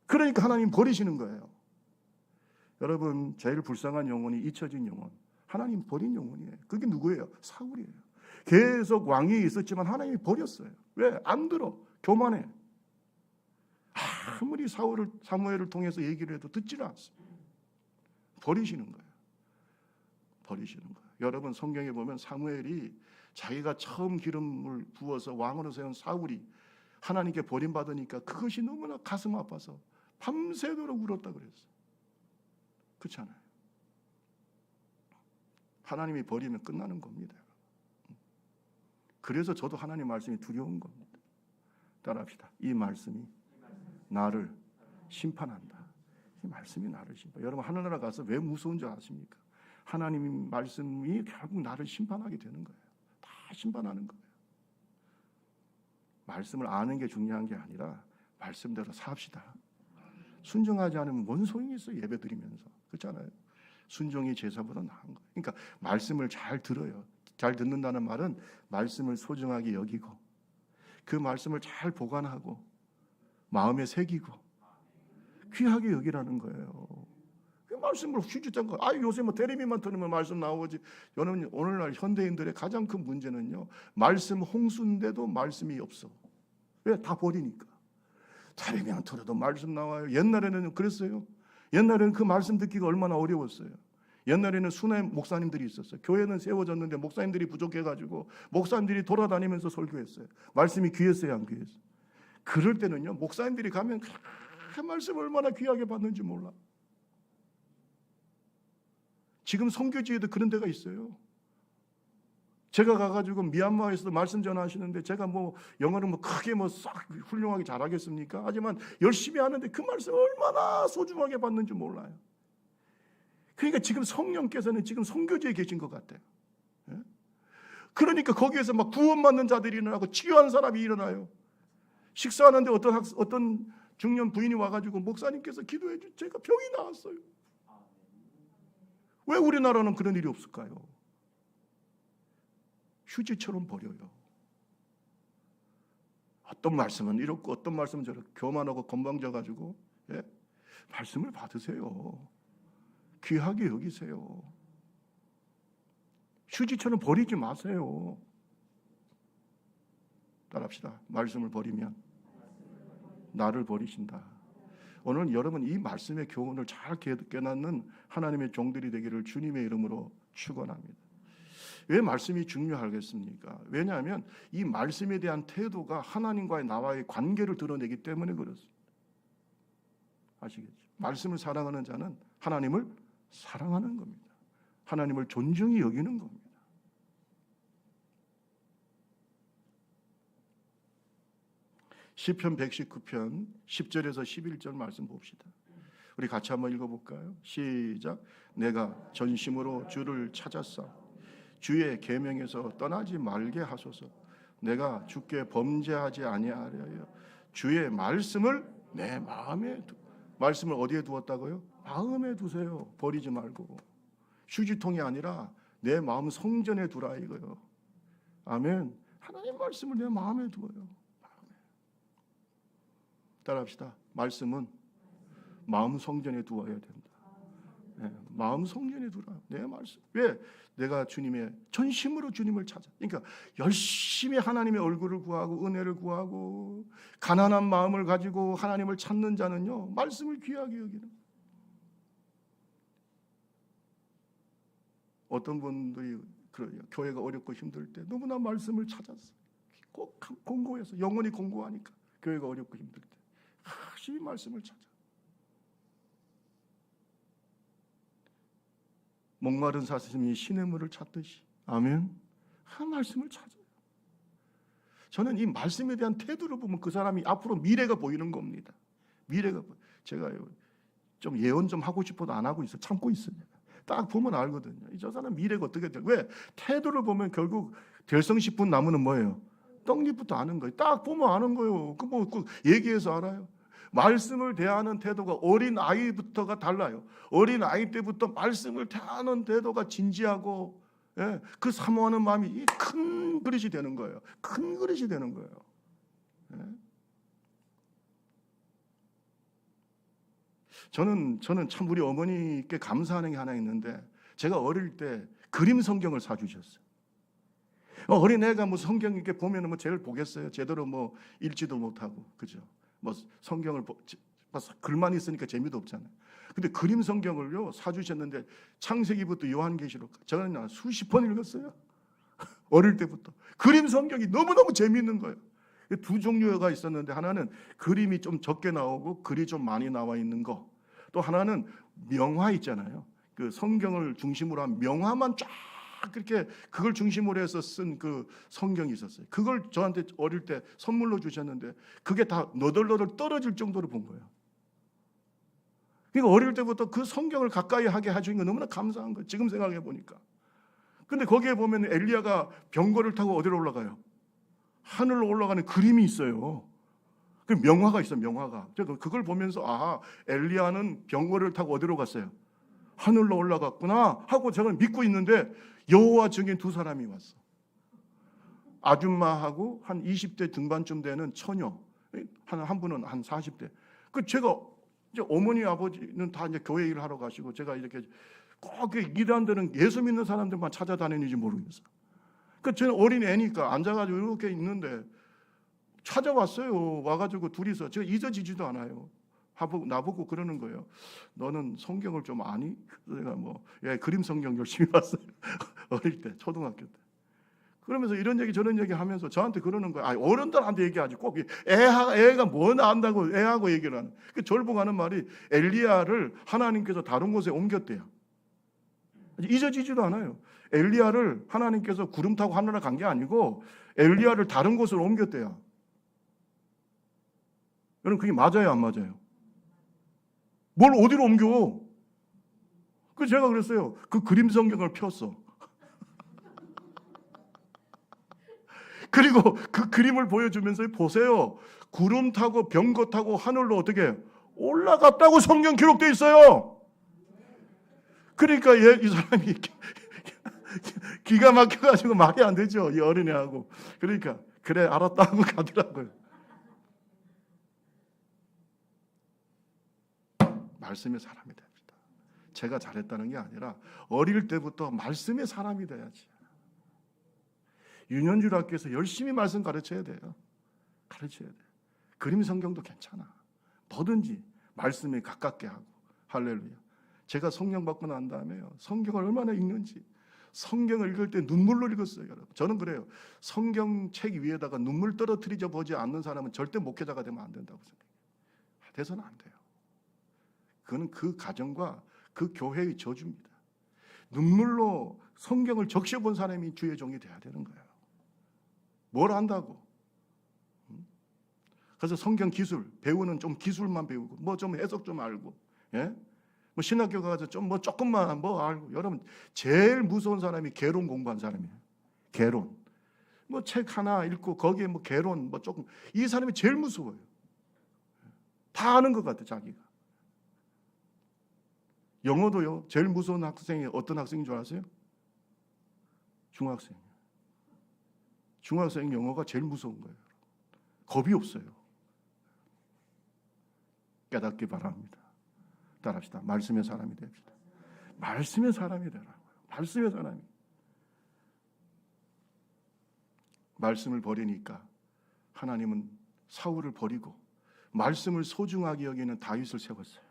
그러니까 하나님 버리시는 거예요. 여러분, 제일 불쌍한 영혼이 잊혀진 영혼, 하나님 버린 영혼이에요. 그게 누구예요? 사울이에요. 계속 왕위에 있었지만 하나님이 버렸어요. 왜? 안 들어. 교만해. 아무리 사무엘을 통해서 얘기를 해도 듣지를 않습니다. 버리시는 거예요. 버리시는 거예요. 여러분, 성경에 보면 사무엘이 자기가 처음 기름을 부어서 왕으로 세운 사울이 하나님께 버림받으니까 그것이 너무나 가슴 아파서 밤새도록 울었다 그랬어요. 그렇잖아요. 하나님이 버리면 끝나는 겁니다. 그래서 저도 하나님 말씀이 두려운 겁니다. 따라합시다. 이 말씀이 나를 심판한다. 이 말씀이 나를 심판. 여러분, 하늘나라 가서 왜 무서운 줄 아십니까? 하나님 말씀이 결국 나를 심판하게 되는 거예요. 다 심판하는 거예요. 말씀을 아는 게 중요한 게 아니라 말씀대로 삽시다. 순종하지 않으면 뭔 소용이 있어요? 예배 드리면서. 그렇잖아요. 순종이 제사보다 나은 거예요. 그러니까 말씀을 잘 들어요. 잘 듣는다는 말은 말씀을 소중하게 여기고 그 말씀을 잘 보관하고 마음에 새기고 귀하게 여기라는 거예요. 그 말씀을 휘주던 거. 요새 뭐 테레비만 들으면 말씀 나오지. 여러분, 오늘날 현대인들의 가장 큰 문제는요, 말씀 홍수인데도 말씀이 없어. 왜? 다 버리니까. 테레비만 틀어도 말씀 나와요. 옛날에는 그랬어요. 옛날에는 그 말씀 듣기가 얼마나 어려웠어요. 옛날에는 순회 목사님들이 있었어요. 교회는 세워졌는데 목사님들이 부족해가지고 목사님들이 돌아다니면서 설교했어요. 말씀이 귀했어요, 안 귀했어요? 그럴 때는요, 목사님들이 가면 그 말씀 얼마나 귀하게 받는지 몰라. 지금 선교지에도 그런 데가 있어요. 제가 가가지고 미얀마에서도 말씀 전하시는데 제가 뭐 영어를 뭐 크게 뭐 싹 훌륭하게 잘하겠습니까? 하지만 열심히 하는데 그 말씀 얼마나 소중하게 받는지 몰라요. 그러니까 지금 성령께서는 지금 선교지에 계신 것 같아요. 그러니까 거기에서 막 구원받는 자들이 일어나고 치유하는 사람이 일어나요. 식사하는데 어떤 중년 부인이 와가지고 목사님께서 기도해 주, 제가 병이 나았어요. 왜 우리나라는 그런 일이 없을까요? 휴지처럼 버려요. 어떤 말씀은 이렇고 어떤 말씀은 저렇게 교만하고 건방져가지고, 예? 말씀을 받으세요. 귀하게 여기세요. 휴지처럼 버리지 마세요. 따라합시다. 말씀을 버리면 나를 버리신다. 오늘 여러분, 이 말씀의 교훈을 잘 깨닫는 하나님의 종들이 되기를 주님의 이름으로 축원합니다. 왜 말씀이 중요하겠습니까? 왜냐하면 이 말씀에 대한 태도가 하나님과의 나와의 관계를 드러내기 때문에 그렇습니다. 아시겠죠? 말씀을 사랑하는 자는 하나님을 사랑하는 겁니다. 하나님을 존중히 여기는 겁니다. 시편 119편 10절에서 11절 말씀 봅시다. 우리 같이 한번 읽어볼까요? 시작. 내가 전심으로 주를 찾았사. 주의 계명에서 떠나지 말게 하소서. 내가 주께 범죄하지 아니하려여. 주의 말씀을 내 마음에 말씀을 어디에 두었다고요? 마음에 두세요. 버리지 말고. 휴지통이 아니라 내 마음 성전에 두라 이거요. 아멘. 하나님 말씀을 내 마음에 두어요. 마음에. 따라합시다. 말씀은 마음 성전에 두어야 된다. 네, 마음 성전에 두라. 내 말씀. 왜? 내가 주님의 전심으로 주님을 찾아. 그러니까 열심히 하나님의 얼굴을 구하고 은혜를 구하고 가난한 마음을 가지고 하나님을 찾는 자는요, 말씀을 귀하게 여기는. 어떤 분들이 그래요. 교회가 어렵고 힘들 때 너무나 말씀을 찾았어요. 꼭 공고해서 영혼이 공고하니까 교회가 어렵고 힘들 때 열심히 말씀을 찾아. 목마른 사슴이 시냇물을 찾듯이, 아멘. 말씀을 찾아요. 저는 이 말씀에 대한 태도를 보면 그 사람이 앞으로 미래가 보이는 겁니다. 미래가 제가 좀 예언 좀 하고 싶어도 안 하고 있어. 참고 있어요. 딱 보면 알거든요. 저 사람 미래가 어떻게 돼? 왜? 태도를 보면 결국 될성 싶은 나무는 뭐예요? 떡잎부터 아는 거예요. 딱 보면 아는 거예요. 그 얘기해서 알아요. 말씀을 대하는 태도가 어린 아이부터가 달라요. 어린 아이 때부터 말씀을 대하는 태도가 진지하고 예, 그 사모하는 마음이 큰 그릇이 되는 거예요. 큰 그릇이 되는 거예요. 예. 저는 참 우리 어머니께 감사하는 게 하나 있는데, 제가 어릴 때 그림 성경을 사주셨어요. 어린애가 뭐 성경 이렇게 보면은 뭐 제일 보겠어요. 제대로 뭐 읽지도 못하고, 그죠? 뭐 성경을 글만 있으니까 재미도 없잖아요. 근데 그림 성경을요 사주셨는데 창세기부터 요한계시록 저는 수십 번 읽었어요. 어릴 때부터 그림 성경이 너무너무 재미있는 거예요. 두 종류가 있었는데, 하나는 그림이 좀 적게 나오고 글이 좀 많이 나와 있는 거, 또 하나는 명화 있잖아요. 그 성경을 중심으로 한 명화만 쫙 그렇게 그걸 중심으로 해서 쓴 그 성경이 있었어요. 그걸 저한테 어릴 때 선물로 주셨는데 그게 다 너덜너덜 떨어질 정도로 본 거예요. 그러니까 어릴 때부터 그 성경을 가까이 하게 해주신 거 너무나 감사한 거예요. 지금 생각해 보니까. 근데 거기에 보면 엘리야가 병거를 타고 어디로 올라가요? 하늘로 올라가는 그림이 있어요. 그 명화가 있어요. 명화가. 제가 그걸 보면서 엘리야는 병거를 타고 어디로 갔어요? 하늘로 올라갔구나 하고 제가 믿고 있는데, 여호와 증인 두 사람이 왔어. 아줌마하고 한 20대 등반쯤 되는 처녀, 한 분은 한 40대. 그 제가 이제 어머니 아버지는 다 이제 교회 일을 하러 가시고, 제가 이렇게 꼭 일 안 되는 예수 믿는 사람들만 찾아다니는지 모르겠어. 그 저는 어린 애니까 앉아가지고 이렇게 있는데 찾아왔어요. 와가지고 둘이서, 제가 잊어지지도 않아요. 나보고 그러는 거예요. 너는 성경을 좀 아니? 내가 그림 성경 열심히 봤어요. 어릴 때, 초등학교 때. 그러면서 이런 얘기 저런 얘기 하면서 저한테 그러는 거예요. 어른들한테 얘기하지. 꼭 애가 뭐 안다고 애하고 얘기를 하는. 저를 보고 하는 말이, 엘리야를 하나님께서 다른 곳에 옮겼대요. 잊어지지도 않아요. 엘리야를 하나님께서 구름 타고 하늘에 간 게 아니고 엘리야를 다른 곳으로 옮겼대요. 여러분, 그게 맞아요, 안 맞아요? 뭘 어디로 옮겨? 그래서 제가 그랬어요. 그 그림 성경을 폈어. 그리고 그 그림을 보여주면서, 보세요. 구름 타고 병거 타고 하늘로 어떻게 올라갔다고 성경 기록되어 있어요. 그러니까 이 사람이 기가 막혀가지고 말이 안 되죠. 이 어린애하고. 그러니까 그래 알았다 하고 가더라고요. 말씀의 사람이 됩니다. 제가 잘했다는 게 아니라 어릴 때부터 말씀의 사람이 돼야지. 윤현주 학교에서 열심히 말씀 가르쳐야 돼요. 가르쳐야 돼요. 그림 성경도 괜찮아. 뭐든지 말씀에 가깝게 하고. 할렐루야. 제가 성령 받고 난 다음에요, 성경을 얼마나 읽는지, 성경을 읽을 때 눈물로 읽었어요. 여러분, 저는 그래요. 성경책 위에다가 눈물 떨어뜨리져 보지 않는 사람은 절대 목회자가 되면 안 된다고 생각해요. 돼서는 안 돼요. 그건 그 가정과 그 교회의 저주입니다. 눈물로 성경을 적셔본 사람이 주의 종이 돼야 되는 거예요. 뭘 안다고? 그래서 성경 기술 배우는 좀 기술만 배우고, 뭐 좀 해석 좀 알고, 예? 뭐 신학교 가서 좀 조금만 알고. 여러분, 제일 무서운 사람이 개론 공부한 사람이에요. 개론. 뭐 책 하나 읽고 거기에 개론 조금, 이 사람이 제일 무서워요. 다 아는 것 같아, 자기가. 영어도요, 제일 무서운 학생이 어떤 학생인 줄 아세요? 중학생. 중학생 영어가 제일 무서운 거예요. 겁이 없어요. 깨닫기 바랍니다. 따라합시다. 말씀의 사람이 됩시다. 말씀의 사람이 되라고요. 말씀의 사람이. 말씀을 버리니까 하나님은 사울을 버리고 말씀을 소중하게 여기는 다윗을 세웠어요.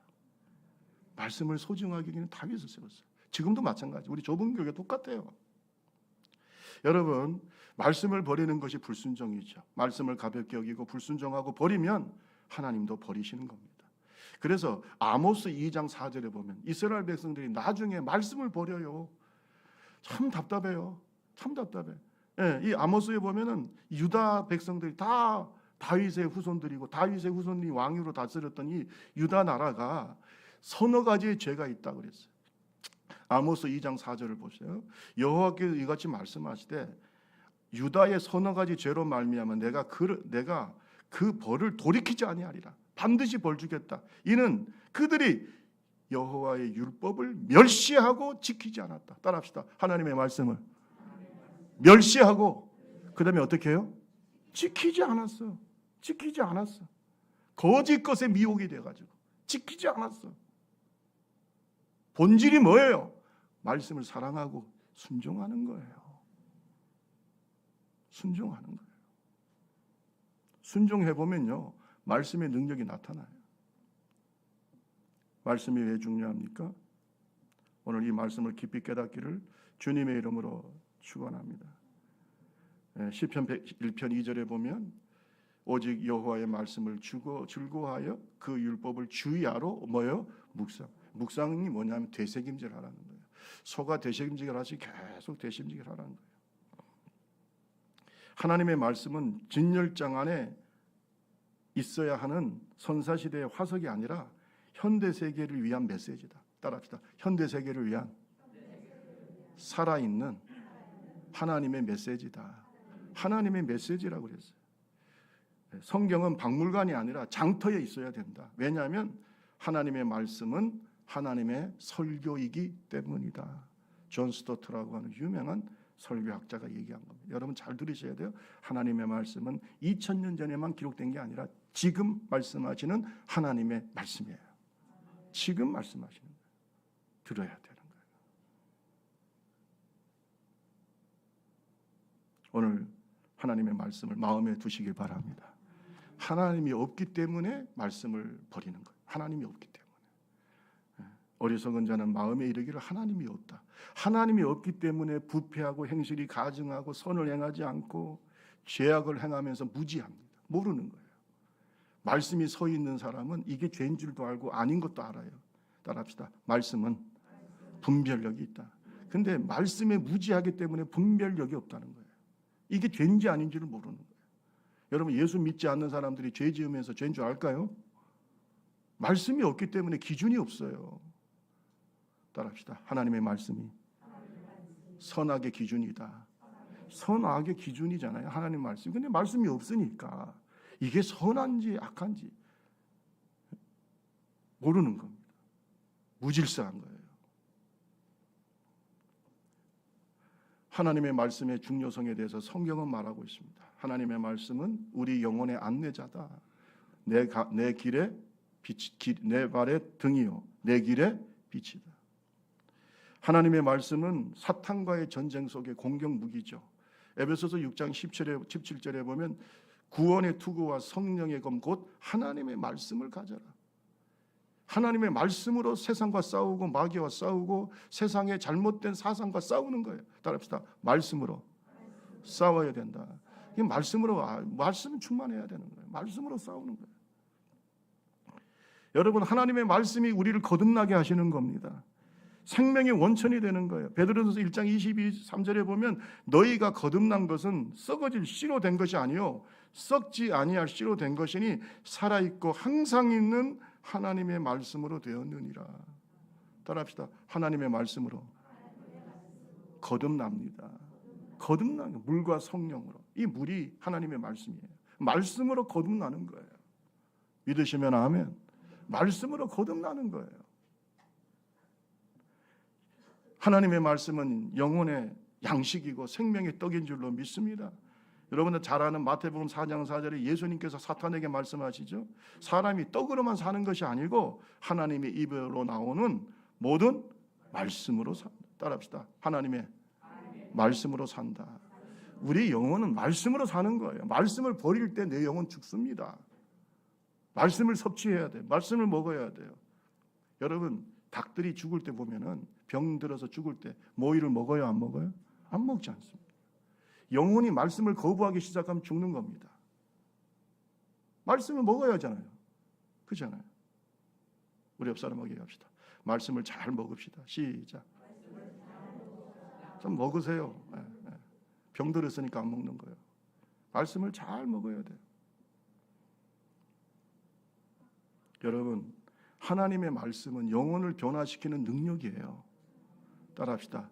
말씀을 소중하게 여기는 다윗을 세웠어요. 지금도 마찬가지. 우리 좁은 교회 똑같아요. 여러분, 말씀을 버리는 것이 불순종이죠. 말씀을 가볍게 여기고 불순종하고 버리면 하나님도 버리시는 겁니다. 그래서 아모스 2장 4절에 보면 이스라엘 백성들이 나중에 말씀을 버려요. 참 답답해요. 참 답답해. 예, 이 아모스에 보면은 유다 백성들이 다 다윗의 후손들이고, 다윗의 후손이 왕으로 다스렸던 이 유다 나라가 서너 가지의 죄가 있다 그랬어요. 아모스 2장 4절을 보세요. 여호와께서 이같이 말씀하시되 유다의 서너 가지 죄로 말미암아 내가 그 벌을 돌이키지 아니하리라. 반드시 벌 주겠다. 이는 그들이 여호와의 율법을 멸시하고 지키지 않았다. 따라합시다. 하나님의 말씀을 멸시하고 그 다음에 어떻게 해요? 지키지 않았어. 지키지 않았어. 거짓 것에 미혹이 돼가지고 지키지 않았어. 본질이 뭐예요? 말씀을 사랑하고 순종하는 거예요. 순종하는 거예요. 순종해보면요, 말씀의 능력이 나타나요. 말씀이 왜 중요합니까? 오늘 이 말씀을 깊이 깨닫기를 주님의 이름으로 축원합니다. 시편 101편 2절에 보면 오직 여호와의 말씀을 즐거워하여 그 율법을 주의하러 뭐예요? 묵상이 뭐냐면 되새김질 하라는 거예요. 소가 되새김질 하지 계속 되새김질 하라는 거예요. 하나님의 말씀은 진열장 안에 있어야 하는 선사시대의 화석이 아니라 현대 세계를 위한 메시지다. 따라합시다. 현대 세계를 위한 살아있는 하나님의 메시지다. 하나님의 메시지라고 그랬어요. 성경은 박물관이 아니라 장터에 있어야 된다. 왜냐하면 하나님의 말씀은 하나님의 설교이기 때문이다. 존 스토트라고 하는 유명한 설교학자가 얘기한 겁니다. 여러분 잘 들으셔야 돼요. 하나님의 말씀은 2000년 전에만 기록된 게 아니라 지금 말씀하시는 하나님의 말씀이에요. 지금 말씀하시는 거예요. 들어야 되는 거예요. 오늘 하나님의 말씀을 마음에 두시길 바랍니다. 하나님이 없기 때문에 말씀을 버리는 거예요. 하나님이 없기 때문에. 어리석은 자는 마음에 이르기를 하나님이 없다. 하나님이 없기 때문에 부패하고 행실이 가증하고 선을 행하지 않고 죄악을 행하면서 무지합니다. 모르는 거예요. 말씀이 서 있는 사람은 이게 죄인 줄도 알고 아닌 것도 알아요. 따라합시다. 말씀은 분별력이 있다. 근데 말씀에 무지하기 때문에 분별력이 없다는 거예요. 이게 죄인지 아닌지를 모르는 거예요. 여러분 예수 믿지 않는 사람들이 죄 지으면서 죄인 줄 알까요? 말씀이 없기 때문에 기준이 없어요. 따라합시다. 하나님의 말씀이 선악의 기준이다. 선악의 기준이잖아요. 하나님 말씀. 근데 말씀이 없으니까 이게 선한지 악한지 모르는 겁니다. 무질서한 거예요. 하나님의 말씀의 중요성에 대해서 성경은 말하고 있습니다. 하나님의 말씀은 우리 영혼의 안내자다. 내 길에 내 발의 등이요 내 길에 빛이다. 하나님의 말씀은 사탄과의 전쟁 속의 공격 무기죠. 에베소서 6장 17절에 보면 구원의 투구와 성령의 검 곧 하나님의 말씀을 가져라. 하나님의 말씀으로 세상과 싸우고 마귀와 싸우고 세상의 잘못된 사상과 싸우는 거예요. 따라합시다. 말씀으로 싸워야 된다. 이 말씀은 충만해야 되는 거예요. 말씀으로 싸우는 거예요. 여러분 하나님의 말씀이 우리를 거듭나게 하시는 겁니다. 생명의 원천이 되는 거예요. 베드로전서 1장 23절에 보면 너희가 거듭난 것은 썩어질 씨로 된 것이 아니요 썩지 아니할 씨로 된 것이니 살아있고 항상 있는 하나님의 말씀으로 되었느니라. 따라합시다. 하나님의 말씀으로 거듭납니다. 거듭나는 물과 성령으로. 이 물이 하나님의 말씀이에요. 말씀으로 거듭나는 거예요. 믿으시면 아멘. 말씀으로 거듭나는 거예요. 하나님의 말씀은 영혼의 양식이고 생명의 떡인 줄로 믿습니다. 여러분들 잘 아는 마태복음 4장 4절에 예수님께서 사탄에게 말씀하시죠. 사람이 떡으로만 사는 것이 아니고 하나님의 입으로 나오는 모든 말씀으로 산다. 따라합시다. 하나님의 말씀으로 산다. 우리 영혼은 말씀으로 사는 거예요. 말씀을 버릴 때 내 영혼 죽습니다. 말씀을 섭취해야 돼요. 말씀을 먹어야 돼요. 여러분 닭들이 죽을 때 보면은 병 들어서 죽을 때 모이를 먹어요? 안 먹어요? 안 먹지 않습니다. 영혼이 말씀을 거부하기 시작하면 죽는 겁니다. 말씀을 먹어야 하잖아요. 그렇잖아요. 우리 옆 사람에게 합시다. 말씀을 잘 먹읍시다. 시작. 좀 먹으세요. 병 들었으니까 안 먹는 거예요. 말씀을 잘 먹어야 돼요. 여러분 하나님의 말씀은 영혼을 변화시키는 능력이에요. 따라합시다.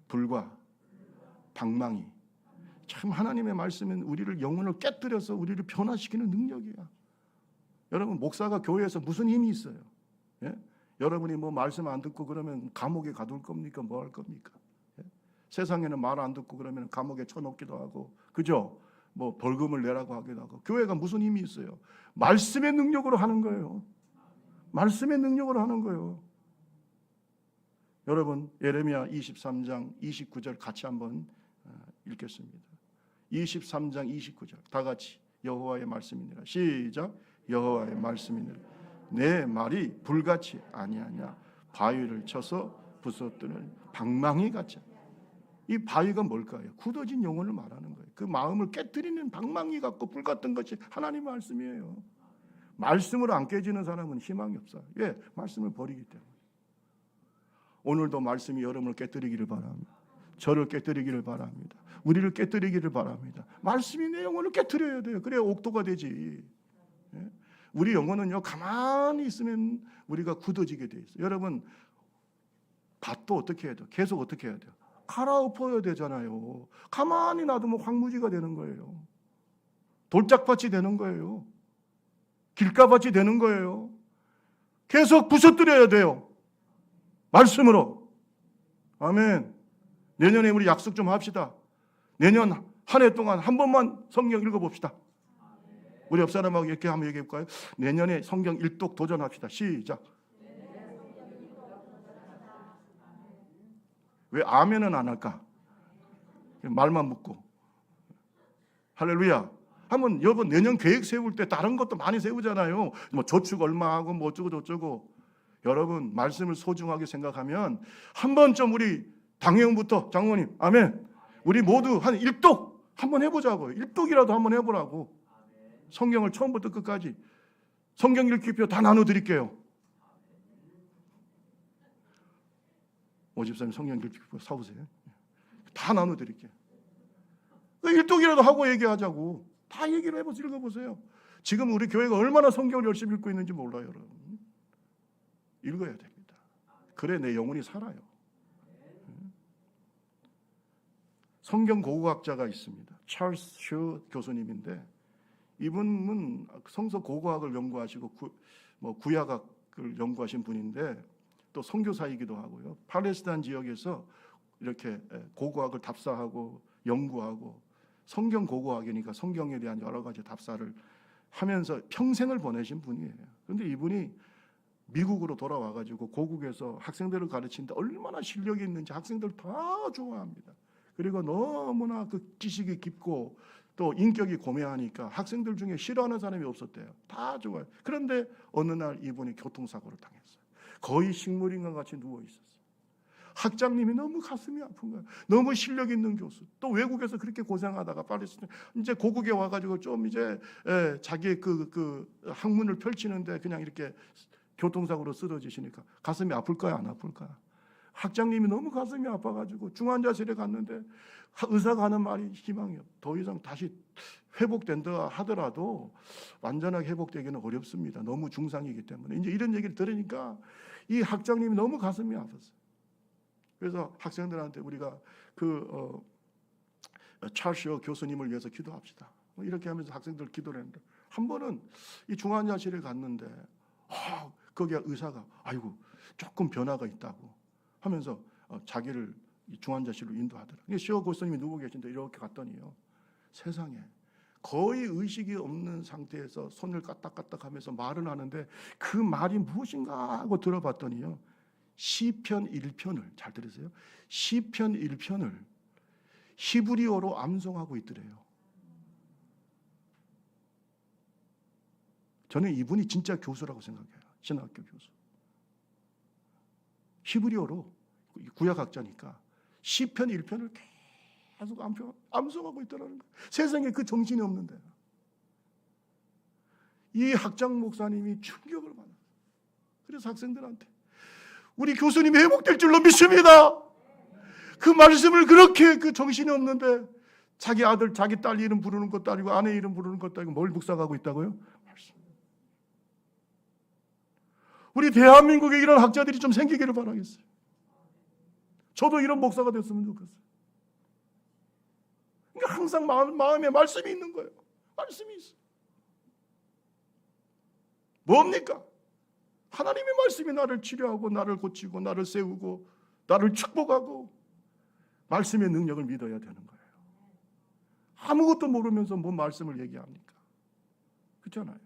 불과 방망이. 참 하나님의 말씀은 우리를 영혼을 깨뜨려서 우리를 변화시키는 능력이야. 여러분 목사가 교회에서 무슨 힘이 있어요? 예? 여러분이 뭐 말씀 안 듣고 그러면 감옥에 가둘 겁니까? 뭐 할 겁니까? 예? 세상에는 말 안 듣고 그러면 감옥에 쳐넣기도 하고, 그죠? 뭐 벌금을 내라고 하기도 하고. 교회가 무슨 힘이 있어요? 말씀의 능력으로 하는 거예요. 말씀의 능력으로 하는 거예요. 여러분, 예레미야 23장 29절 같이 한번 읽겠습니다. 23장 29절 다 같이 여호와의 말씀이니라. 시작. 여호와의 말씀이니라. 내 말이 불같이 아니하냐. 바위를 쳐서 부서뜨는 방망이 같이. 이 바위가 뭘까요? 굳어진 영혼을 말하는 거예요. 그 마음을 깨뜨리는 방망이 같고 불 같은 것이 하나님의 말씀이에요. 말씀으로 안 깨지는 사람은 희망이 없어요. 왜? 말씀을 버리기 때문에. 오늘도 말씀이 여러분을 깨뜨리기를 바랍니다. 저를 깨뜨리기를 바랍니다. 우리를 깨뜨리기를 바랍니다. 말씀이 내 영혼을 깨뜨려야 돼요. 그래야 옥도가 되지. 우리 영혼은요, 가만히 있으면 우리가 굳어지게 돼 있어요. 여러분, 밭도 어떻게 해야 돼요? 계속 어떻게 해야 돼요? 갈아엎어야 되잖아요. 가만히 놔두면 황무지가 되는 거예요. 돌짝밭이 되는 거예요. 길가밭이 되는 거예요. 계속 부서뜨려야 돼요. 말씀으로. 아멘. 내년에 우리 약속 좀 합시다. 내년 한 해 동안 한 번만 성경 읽어봅시다. 우리 옆 사람하고 이렇게 한번 얘기해 볼까요? 내년에 성경 일독 도전합시다. 시작. 왜 아멘은 안 할까? 말만 묻고. 할렐루야. 한번 여러분 내년 계획 세울 때 다른 것도 많이 세우잖아요. 뭐 저축 얼마 하고 뭐 어쩌고 저쩌고. 여러분 말씀을 소중하게 생각하면 한 번쯤 우리 당회원부터 장로님 아멘. 우리 모두 한 일독 한번 해보자고요. 일독이라도 한번 해보라고. 성경을 처음부터 끝까지 성경 읽기표 다 나눠드릴게요. 오집사님 성경 읽기표 사오세요. 다 나눠드릴게요. 일독이라도 하고 얘기하자고. 다 얘기를 해보세요. 읽어보세요. 지금 우리 교회가 얼마나 성경을 열심히 읽고 있는지 몰라요, 여러분. 읽어야 됩니다. 그래 내 영혼이 살아요. 성경 고고학자가 있습니다. 찰스 슈 교수님인데 이분은 성서 고고학을 연구하시고 구약학을 연구하신 분인데 또 선교사이기도 하고요. 팔레스타인 지역에서 이렇게 고고학을 답사하고 연구하고 성경 고고학이니까 성경에 대한 여러 가지 답사를 하면서 평생을 보내신 분이에요. 그런데 이분이 미국으로 돌아와가지고 고국에서 학생들을 가르치는데 얼마나 실력이 있는지 학생들 다 좋아합니다. 그리고 너무나 그 지식이 깊고 또 인격이 고매하니까 학생들 중에 싫어하는 사람이 없었대요. 다 좋아요. 그런데 어느 날 이분이 교통사고를 당했어요. 거의 식물인간 같이 누워 있었어요. 학장님이 너무 가슴이 아픈 거예요. 너무 실력 있는 교수. 또 외국에서 그렇게 고생하다가 팔레스타인 이제 고국에 와가지고 좀 이제 자기의 그 학문을 펼치는데 그냥 이렇게 교통사고로 쓰러지시니까 가슴이 아플까요? 안 아플까요? 학장님이 너무 가슴이 아파가지고 중환자실에 갔는데 의사가 하는 말이 희망이요. 더 이상 다시 회복된다 하더라도 완전하게 회복되기는 어렵습니다. 너무 중상이기 때문에. 이제 이런 얘기를 들으니까 이 학장님이 너무 가슴이 아팠어요. 그래서 학생들한테 우리가 찰스 교수님을 위해서 기도합시다. 이렇게 하면서 학생들 기도를 했는데 한 번은 이 중환자실에 갔는데 거기에 의사가 아이고 조금 변화가 있다고 하면서 자기를 중환자실로 인도하더라. 시어 교수님이 누워 계신데 이렇게 갔더니요. 세상에 거의 의식이 없는 상태에서 손을 까딱까딱하면서 말을 하는데 그 말이 무엇인가 하고 들어봤더니요. 시편 1편을 잘 들으세요. 시편 1편을 히브리어로 암송하고 있더래요. 저는 이분이 진짜 교수라고 생각해요. 신학교 교수. 히브리어로 구약학자니까 시편 1편을 계속 암송하고 있더라는 거예요. 세상에 그 정신이 없는데 이 학장 목사님이 충격을 받았어요. 그래서 학생들한테 우리 교수님이 회복될 줄로 믿습니다. 그 말씀을 그렇게 그 정신이 없는데 자기 아들, 자기 딸 이름 부르는 것도 아니고 아내 이름 부르는 것도 아니고 뭘 묵상하고 있다고요? 말씀. 우리 대한민국에 이런 학자들이 좀 생기기를 바라겠어요. 저도 이런 목사가 됐으면 좋겠어요. 그러니까 항상 마음에 말씀이 있는 거예요. 말씀이 있어요. 뭡니까? 하나님의 말씀이 나를 치료하고 나를 고치고 나를 세우고 나를 축복하고 말씀의 능력을 믿어야 되는 거예요. 아무것도 모르면서 뭔 말씀을 얘기합니까? 그렇잖아요.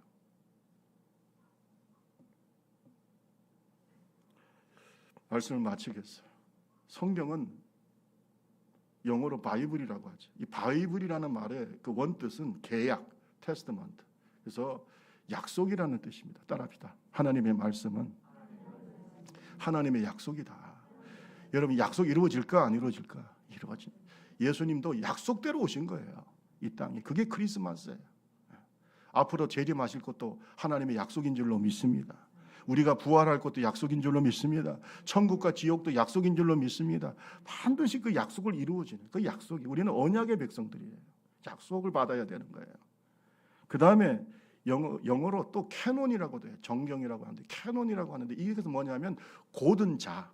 말씀을 마치겠어요. 성경은 영어로 바이블이라고 하죠. 이 바이블이라는 말의 그 원뜻은 계약, 테스트먼트. 그래서 약속이라는 뜻입니다. 따라합시다. 하나님의 말씀은 하나님의 약속이다. 여러분, 약속 이루어질까 안 이루어질까? 이루어진. 예수님도 약속대로 오신 거예요. 이 땅에. 그게 크리스마스예요. 앞으로 재림하실 것도 하나님의 약속인 줄로 믿습니다. 우리가 부활할 것도 약속인 줄로 믿습니다. 천국과 지옥도 약속인 줄로 믿습니다. 반드시 그 약속을 이루어지는 그 약속이, 우리는 언약의 백성들이에요. 약속을 받아야 되는 거예요. 그 다음에 영어로 또 캐논이라고도 해요. 정경이라고 하는데, 캐논이라고 하는데 이게 뭐냐면 고든 자.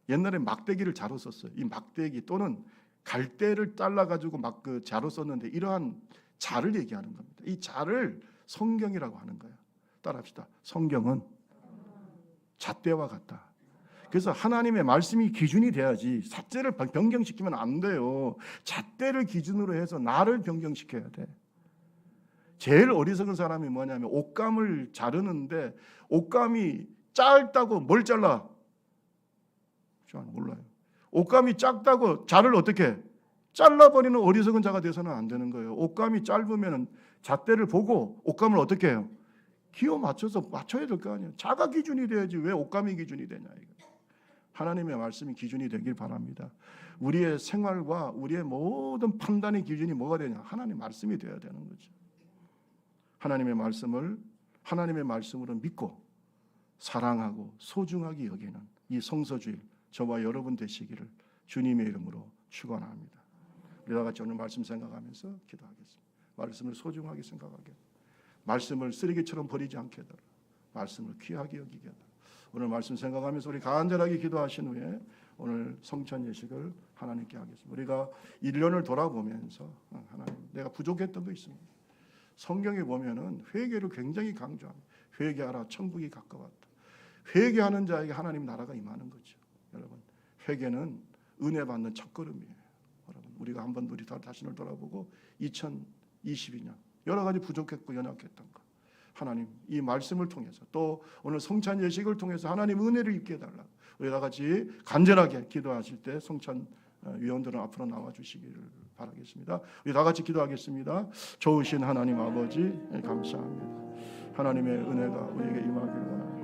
옛날에 막대기를 자로 썼어요. 이 막대기 또는 갈대를 잘라가지고 막 그 자로 썼는데, 이러한 자를 얘기하는 겁니다. 이 자를 성경이라고 하는 거예요. 따라합시다. 성경은 잣대와 같다. 그래서 하나님의 말씀이 기준이 돼야지 잣대를 변경시키면 안 돼요. 잣대를 기준으로 해서 나를 변경시켜야 돼. 제일 어리석은 사람이 뭐냐면 옷감을 자르는데 옷감이 짧다고 뭘 잘라? 잘 몰라요. 옷감이 작다고 자를 어떻게 잘라버리는 어리석은 자가 돼서는 안 되는 거예요. 옷감이 짧으면 잣대를 보고 옷감을 어떻게 해요? 기호 맞춰서 맞춰야 될 거 아니에요. 자가 기준이 돼야지 왜 옷감이 기준이 되냐. 이거. 하나님의 말씀이 기준이 되길 바랍니다. 우리의 생활과 우리의 모든 판단의 기준이 뭐가 되냐? 하나님의 말씀이 되어야 되는 거죠. 하나님의 말씀으로 믿고 사랑하고 소중하게 여기는 이 성서주일 저와 여러분 되시기를 주님의 이름으로 축원합니다. 우리 다 같이 오늘 말씀 생각하면서 기도하겠습니다. 말씀을 소중하게 생각하게, 말씀을 쓰레기처럼 버리지 않게 해달라, 말씀을 귀하게 여기게 해달라. 오늘 말씀 생각하면서 우리 간절하게 기도하신 후에 오늘 성찬 예식을 하나님께 하겠습니다. 우리가 1년을 돌아보면서 하나님, 내가 부족했던 거 있습니다. 성경에 보면은 회개를 굉장히 강조합니다. 회개하라, 천국이 가까웠다. 회개하는 자에게 하나님 나라가 임하는 거죠. 여러분, 회개는 은혜 받는 첫걸음이에요. 여러분, 우리가 한번 우리 자신을 돌아보고 2022년 여러 가지 부족했고 연약했던 것, 하나님 이 말씀을 통해서 또 오늘 성찬 예식을 통해서 하나님 은혜를 입게 해달라. 우리 다 같이 간절하게 기도하실 때 성찬 위원들은 앞으로 나와 주시기를 바라겠습니다. 우리 다 같이 기도하겠습니다. 좋으신 하나님 아버지 감사합니다. 하나님의 은혜가 우리에게 임하길 원합니다.